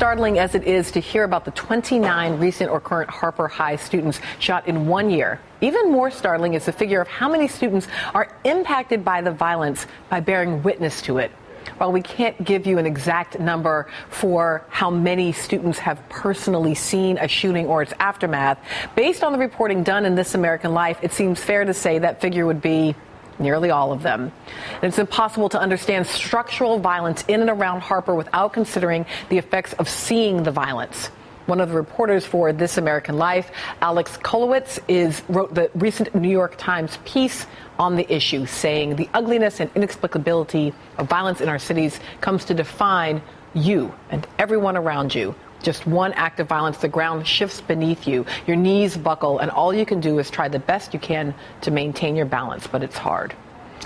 startling as it is to hear about the 29 recent or current Harper High students shot in 1 year, even more startling is the figure of how many students are impacted by the violence by bearing witness to it. While we can't give you an exact number for how many students have personally seen a shooting or its aftermath, based on the reporting done in This American Life, it seems fair to say that figure would be nearly all of them. And it's impossible to understand structural violence in and around Harper without considering the effects of seeing the violence. One of the reporters for This American Life, Alex Kolowitz, wrote the recent New York Times piece on the issue, saying the ugliness and inexplicability of violence in our cities comes to define you and everyone around you. Just one act of violence, the ground shifts beneath you, your knees buckle, and all you can do is try the best you can to maintain your balance, but it's hard.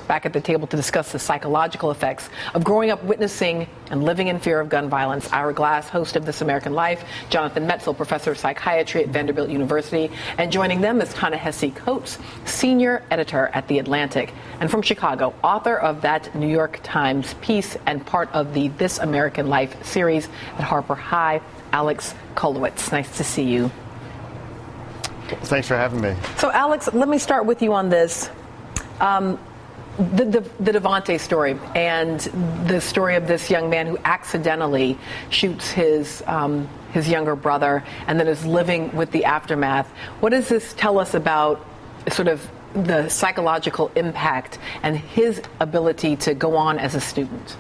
Back at the table to discuss the psychological effects of growing up witnessing and living in fear of gun violence, Ira Glass, host of This American Life, Jonathan Metzl, professor of psychiatry at Vanderbilt University, and joining them is Ta-Nehisi Coates, senior editor at The Atlantic, and from Chicago, author of that New York Times piece and part of the This American Life series at Harper High, Alex Kolowitz. Nice to see you. Thanks for having me. So, Alex, let me start with you on this. The Devontae story and the story of this young man who accidentally shoots his younger brother and then is living with the aftermath. What does this tell us about sort of the psychological impact and his ability to go on as a student?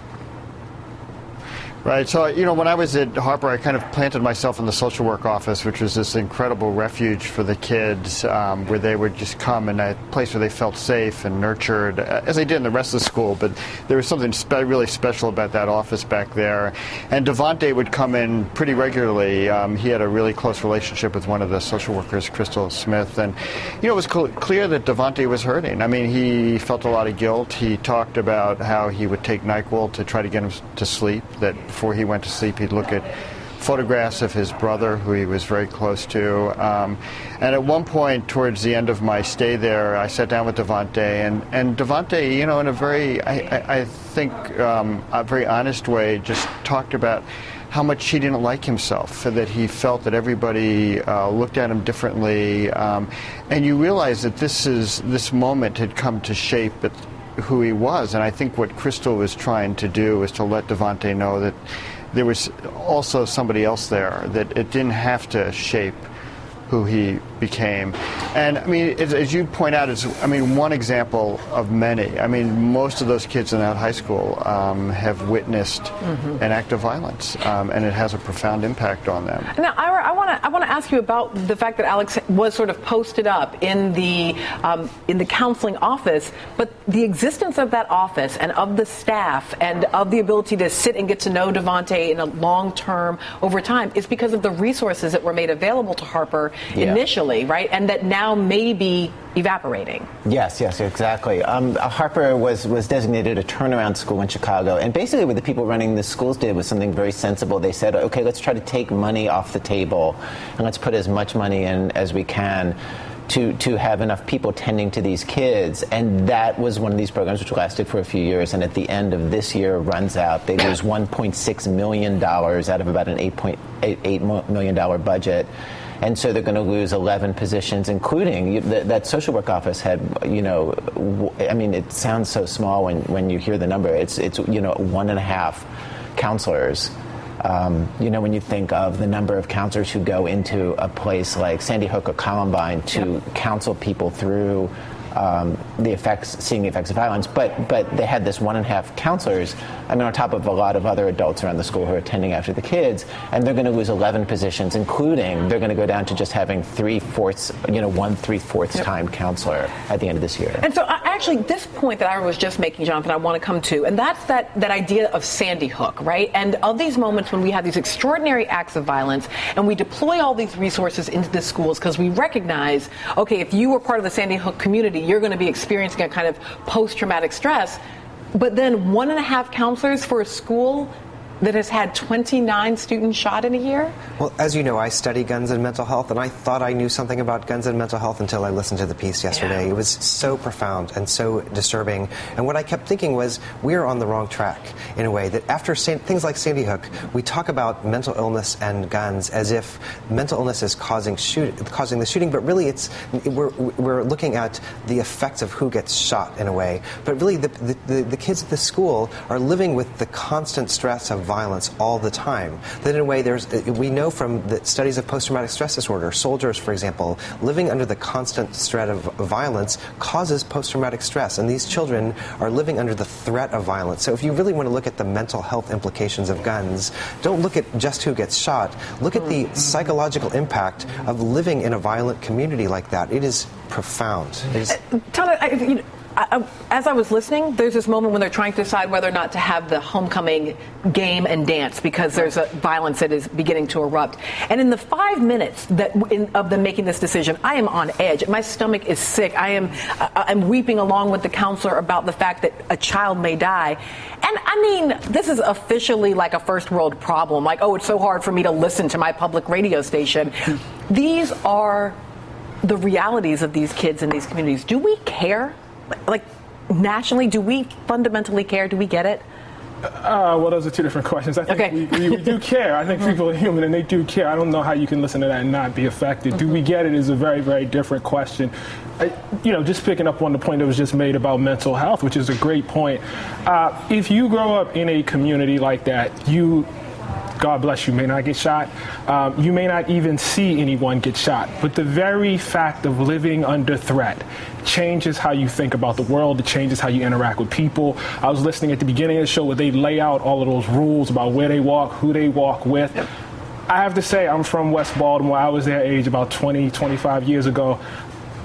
Right. So, when I was at Harper, I kind of planted myself in the social work office, which was this incredible refuge for the kids, where they would just come in a place where they felt safe and nurtured, as they did in the rest of the school. But there was something really special about that office back there. And Devontae would come in pretty regularly. He had a really close relationship with one of the social workers, Crystal Smith. And, it was clear that Devontae was hurting. I mean, he felt a lot of guilt. He talked about how he would take NyQuil to try to get him to sleep, that before he went to sleep, he'd look at photographs of his brother, who he was very close to. And at one point, towards the end of my stay there, I sat down with Devontae, and Devontae, in a very, I think, a very honest way, just talked about how much he didn't like himself, that he felt that everybody looked at him differently. And you realize that this moment had come to shape who he was. And I think what Crystal was trying to do was to let Devontae know that there was also somebody else there, that it didn't have to shape who he became. And I mean, as you point out, it's one example of many. I mean, most of those kids in that high school have witnessed an act of violence, and it has a profound impact on them. Now, Ira, I want to ask you about the fact that Alex was sort of posted up in the counseling office, but the existence of that office and of the staff and of the ability to sit and get to know Devontae in a long term over time is because of the resources that were made available to Harper initially, right? And that now may be evaporating. Yes, exactly. Harper was designated a turnaround school in Chicago, and basically what the people running the schools did was something very sensible. They said, okay, let's try to take money off the table, and let's put as much money in as we can to have enough people tending to these kids. And that was one of these programs which lasted for a few years, and at the end of this year runs out. They lose $1.6 million out of about an $8 million budget. And so they're going to lose 11 positions, including that social work office had, it sounds so small when you hear the number. It's 1.5 counselors. When you think of the number of counselors who go into a place like Sandy Hook or Columbine to counsel people through seeing the effects of violence, but they had this 1.5 counselors, on top of a lot of other adults around the school who are attending after the kids, and they're going to lose 11 positions, including they're going to go down to just having 3/4 time counselor at the end of this year. And so actually this point that I was just making, Jonathan, I want to come to, and that's that idea of Sandy Hook, right? And of these moments when we have these extraordinary acts of violence and we deploy all these resources into the schools because we recognize, okay, if you were part of the Sandy Hook community, you're going to be experiencing a kind of post-traumatic stress. But then 1.5 counselors for a school, that has had 29 students shot in a year? Well, as you know, I study guns and mental health, and I thought I knew something about guns and mental health until I listened to the piece yesterday. Yeah. It was so profound and so disturbing. And what I kept thinking was, we are on the wrong track in a way that after things like Sandy Hook, we talk about mental illness and guns as if mental illness is causing the shooting, but really we're looking at the effects of who gets shot in a way. But really, the kids at the school are living with the constant stress of violence all the time. That in a way, we know from the studies of post-traumatic stress disorder, soldiers, for example, living under the constant threat of violence causes post-traumatic stress, and these children are living under the threat of violence. So if you really want to look at the mental health implications of guns, don't look at just who gets shot. Look at the psychological impact of living in a violent community like that. It is profound. As I was listening, there's this moment when they're trying to decide whether or not to have the homecoming game and dance because there's a violence that is beginning to erupt. And in the 5 minutes of them making this decision, I am on edge. My stomach is sick. I'm weeping along with the counselor about the fact that a child may die. And I mean, this is officially like a first world problem. Like, oh, it's so hard for me to listen to my public radio station. These are the realities of these kids in these communities. Do we care? Like, nationally, do we fundamentally care? Do we get it? Well, those are two different questions. I think we do care. I think people are human and they do care. I don't know how you can listen to that and not be affected. Do we get it is a very, very different question. Just picking up on the point that was just made about mental health, which is a great point. If you grow up in a community like that, God bless you, may not get shot. You may not even see anyone get shot. But the very fact of living under threat changes how you think about the world. It changes how you interact with people. I was listening at the beginning of the show where they lay out all of those rules about where they walk, who they walk with. Yep. I have to say, I'm from West Baltimore. I was their age about 20, 25 years ago.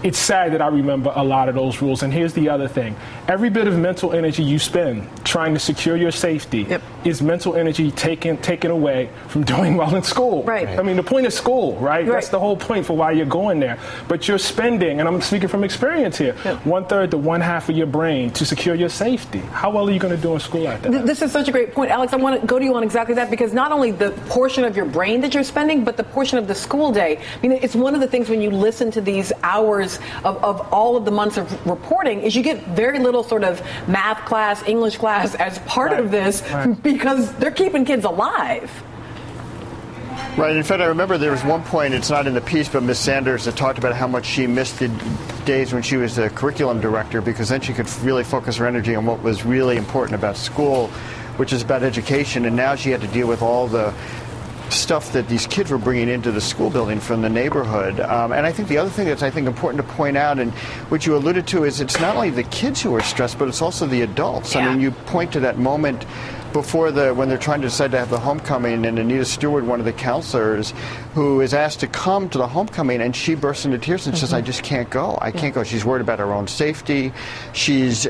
It's sad that I remember a lot of those rules. And here's the other thing. Every bit of mental energy you spend trying to secure your safety is mental energy taken away from doing well in school. Right. I mean, the point is school, right? That's the whole point for why you're going there. But you're spending, and I'm speaking from experience here, 1/3 to 1/2 of your brain to secure your safety. How well are you going to do in school at that? This is such a great point. Alex, I want to go to you on exactly that, because not only the portion of your brain that you're spending, but the portion of the school day. I mean, it's one of the things when you listen to these hours of all of the months of reporting is you get very little sort of math class, English class as part of this because they're keeping kids alive. Right. In fact, I remember there was one point, it's not in the piece, but Ms. Sanders that talked about how much she missed the days when she was the curriculum director, because then she could really focus her energy on what was really important about school, which is about education. And now she had to deal with all the stuff that these kids were bringing into the school building from the neighborhood. And I think the other thing that's, I think, important to point out, and what you alluded to, is it's not only the kids who are stressed, but it's also the adults. I mean, you point to that moment before when they're trying to decide to have the homecoming, and Anita Stewart, one of the counselors, who is asked to come to the homecoming, and she bursts into tears and says, I just can't go. I can't go. She's worried about her own safety. She's,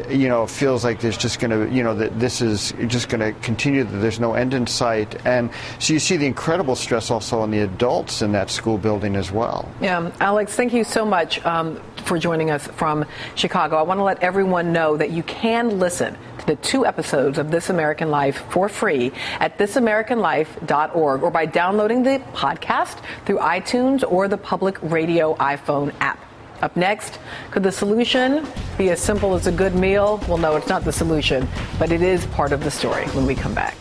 feels like there's just going to, that this is just going to continue, that there's no end in sight. And so you see the incredible stress also on the adults in that school building as well. Yeah. Alex, thank you so much for joining us from Chicago. I want to let everyone know that you can listen to the 2 episodes of This American Life for free at thisamericanlife.org or by downloading the podcast through iTunes or the Public Radio iPhone app. Up next, could the solution be as simple as a good meal? Well, no, it's not the solution, but it is part of the story when we come back.